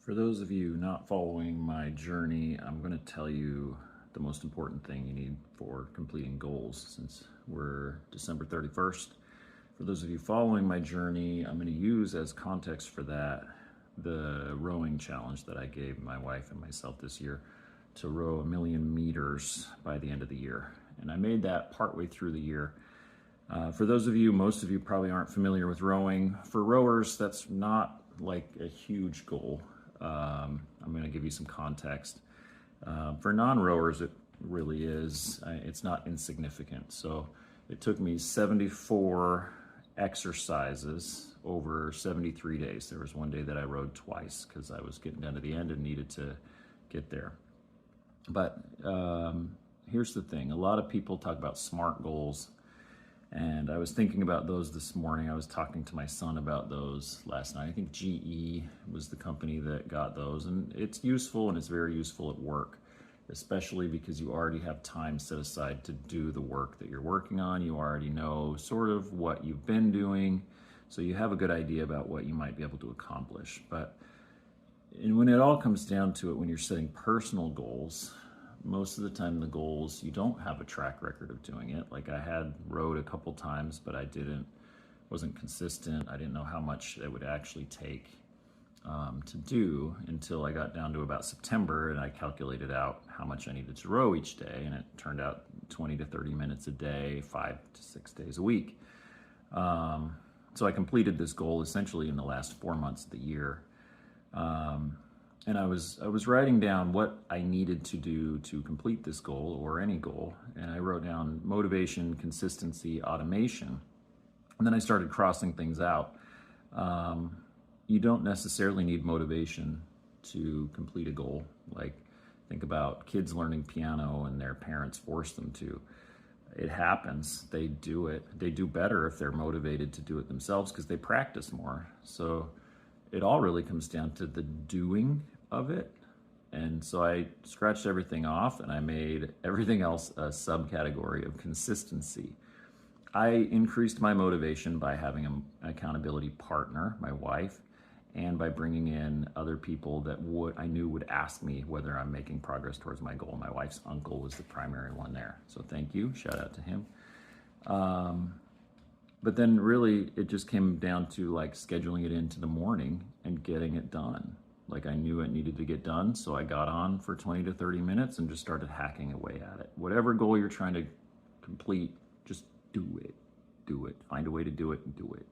For those of you not following my journey, I'm going to tell you the most important thing you need for completing goals since we're December 31st. For those of you following my journey, I'm going to use as context for that the rowing challenge that I gave my wife and myself this year to row 1,000,000 meters by the end of the year. And I made that partway through the year. For those of you, most of you probably aren't familiar with rowing. For rowers, that's not like a huge goal. I'm going to give you some context. For non-rowers, it really is. It's not insignificant. So it took me 74 exercises over 73 days. There was one day that I rowed twice because I was getting down to the end and needed to get there. But here's the thing. A lot of people talk about SMART goals. And I was thinking about those this morning. I was talking to my son about those last night. I think GE was the company that got those, and it's useful, and it's very useful at work, especially because you already have time set aside to do the work that you're working on. You already know sort of what you've been doing, so you have a good idea about what you might be able to accomplish. But when it all comes down to it, when you're setting personal goals, most of the time the goals, you don't have a track record of doing it. Like I had rowed a couple times, but I wasn't consistent. I didn't know how much it would actually take to do until I got down to about September, and I calculated out how much I needed to row each day, and it turned out 20 to 30 minutes a day, 5 to 6 days a week. So I completed this goal essentially in the last 4 months of the year. And I was writing down what I needed to do to complete this goal or any goal. And I wrote down motivation, consistency, automation. And then I started crossing things out. You don't necessarily need motivation to complete a goal. Like think about kids learning piano and their parents force them to. It happens. They do it. They do better if they're motivated to do it themselves because they practice more. So it all really comes down to the doing of it. And so I scratched everything off and I made everything else a subcategory of consistency. I increased my motivation by having an accountability partner, my wife, and by bringing in other people that I knew would ask me whether I'm making progress towards my goal. My wife's uncle was the primary one there. So thank you, shout out to him. But then really it just came down to like scheduling it into the morning and getting it done. Like I knew it needed to get done, so I got on for 20 to 30 minutes and just started hacking away at it. Whatever goal you're trying to complete, just do it. Do it. Find a way to do it and do it.